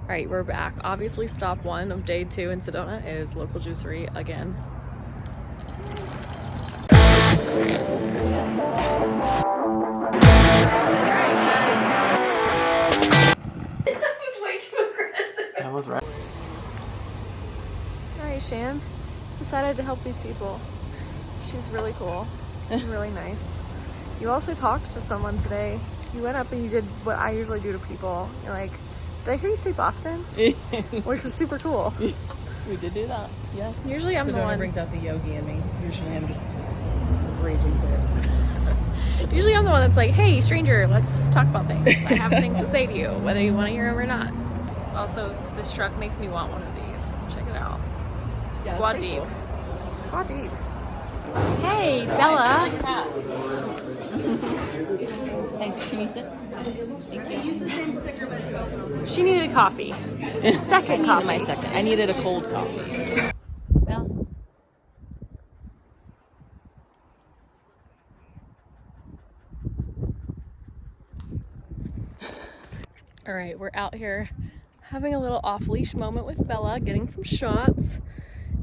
All right, we're back. Obviously, stop one of day 2 in Sedona is local juicery again. That was way too aggressive. That was right. All right, Shan decided to help these people. She's really cool and really nice. You also talked to someone today. You went up and you did what I usually do to people. You're like, did I hear you say Boston? Which was super cool. We did do that, yes. Usually I'm the Sedona one. brings out the yogi in me. Usually I'm just raging pissed. Usually I'm the one that's like, hey, stranger, let's talk about things. I have things to say to you, whether you want to hear them or not. Also, this truck makes me want one of these. Check it out. Yeah, Squad deep. Cool. Squad deep. Hey, Bella. Thanks. Can you sit? Thank you. She needed coffee. Second coffee. My second. I needed a cold coffee. Well. All right, we're out here having a little off-leash moment with Bella, getting some shots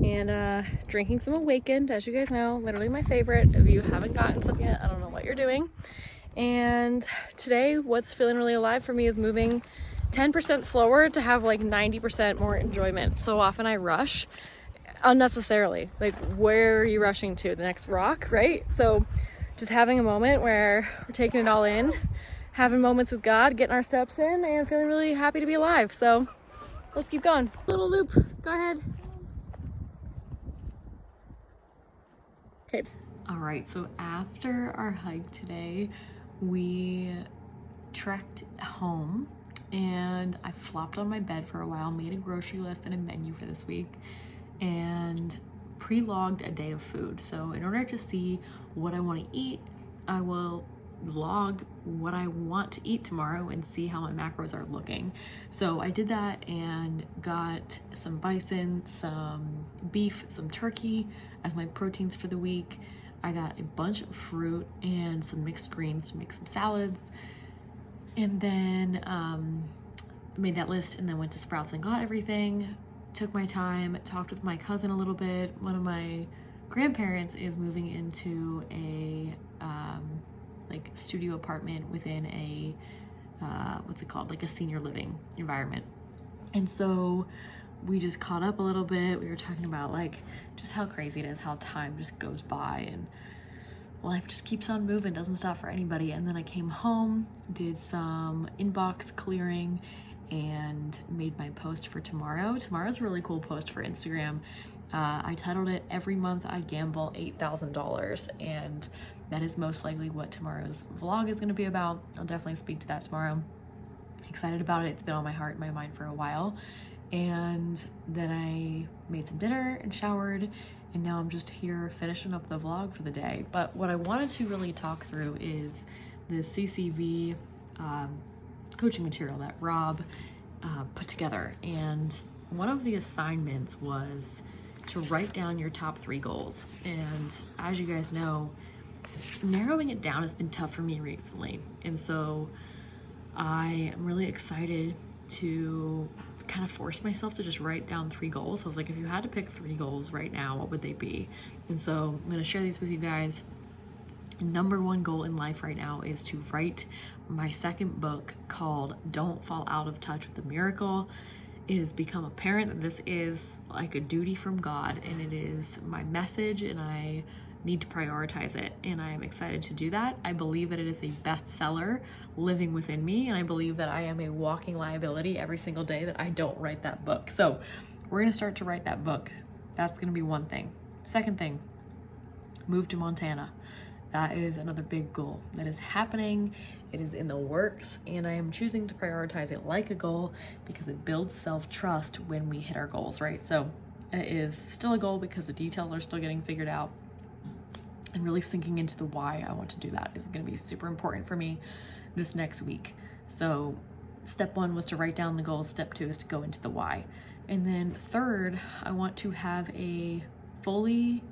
and drinking some Awakened, as you guys know, literally my favorite. If you haven't gotten some yet, I don't know what you're doing. And today, what's feeling really alive for me is moving 10% slower to have like 90% more enjoyment. So often I rush unnecessarily. Like, where are you rushing to? The next rock, right? So just having a moment where we're taking it all in, having moments with God, getting our steps in, and feeling really happy to be alive. So let's keep going. Little loop, go ahead. Okay. All right, so after our hike today, we trekked home and I flopped on my bed for a while, made a grocery list and a menu for this week, and pre-logged a day of food. So in order to see what I want to eat, I will log what I want to eat tomorrow and see how my macros are looking. So I did that and got some bison, some beef, some turkey as my proteins for the week. I got a bunch of fruit and some mixed greens to make some salads, and then made that list and then went to Sprouts and got everything. Took my time, talked with my cousin a little bit. One of my grandparents is moving into a like studio apartment within a what's it called, like a senior living environment. And so we just caught up a little bit. We were talking about like just how crazy it is, how time just goes by and life just keeps on moving, doesn't stop for anybody. And then I came home, did some inbox clearing, and made my post for tomorrow. Tomorrow's a really cool post for Instagram. I titled it, "Every Month I Gamble $8,000," and that is most likely what tomorrow's vlog is going to be about. I'll definitely speak to that tomorrow. Excited about it. It's been on my heart and my mind for a while. And then I made some dinner and showered, and now I'm just here finishing up the vlog for the day. But what I wanted to really talk through is the CCV coaching material that Rob put together. And one of the assignments was to write down your top 3 goals. And as you guys know, narrowing it down has been tough for me recently. And so I am really excited to kind of force myself to just write down 3 goals. I was like, if you had to pick 3 goals right now, what would they be? And so I'm going to share these with you guys. Number 1 goal in life right now is to write my second book called Don't Fall Out of Touch with the Miracle. It has become apparent that this is like a duty from God, and it is my message, and I need to prioritize it, and I am excited to do that. I believe that it is a bestseller living within me, and I believe that I am a walking liability every single day that I don't write that book. So we're gonna start to write that book. That's gonna be one thing. Second thing, move to Montana. That is another big goal that is happening. It is in the works, and I am choosing to prioritize it like a goal because it builds self-trust when we hit our goals, right? So it is still a goal because the details are still getting figured out, and really sinking into the why I want to do that is going to be super important for me this next week. So step 1 was to write down the goals. Step 2 is to go into the why. And then third, I want to have a fully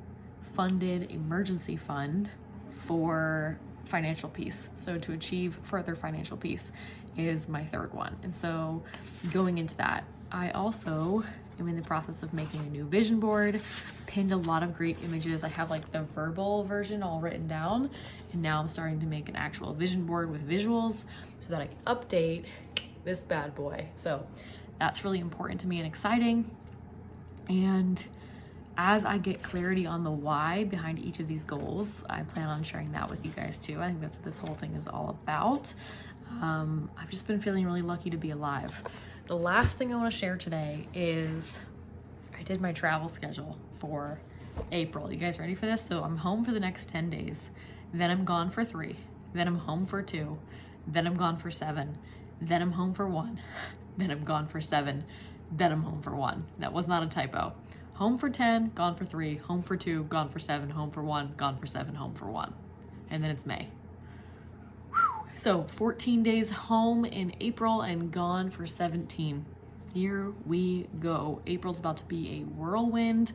funded emergency fund for financial peace. So to achieve further financial peace. is my third one. And so going into that, I also am in the process of making a new vision board, pinned a lot of great images. I have like the verbal version all written down, and now I'm starting to make an actual vision board with visuals so that I can update this bad boy. So that's really important to me and exciting. And as I get clarity on the why behind each of these goals, I plan on sharing that with you guys too. I think that's what this whole thing is all about. I've just been feeling really lucky to be alive. The last thing I want to share today is I did my travel schedule for April. You guys ready for this? So I'm home for the next 10 days. Then I'm gone for 3. Then I'm home for 2. Then I'm gone for 7. Then I'm home for 1. Then I'm gone for 7. Then I'm home for 1. That was not a typo. Home for 10, gone for 3, home for 2, gone for 7, home for 1, gone for 7, home for 1. And then it's May. So 14 days home in April and gone for 17. Here we go. April's about to be a whirlwind.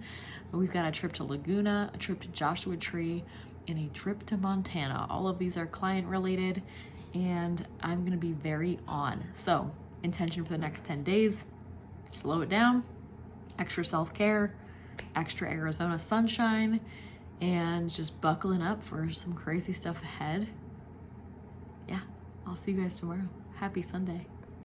We've got a trip to Laguna, a trip to Joshua Tree, and a trip to Montana. All of these are client related, and I'm gonna be very on. So intention for the next 10 days, slow it down, extra self-care, extra Arizona sunshine, and just buckling up for some crazy stuff ahead. Yeah, I'll see you guys tomorrow. Happy Sunday.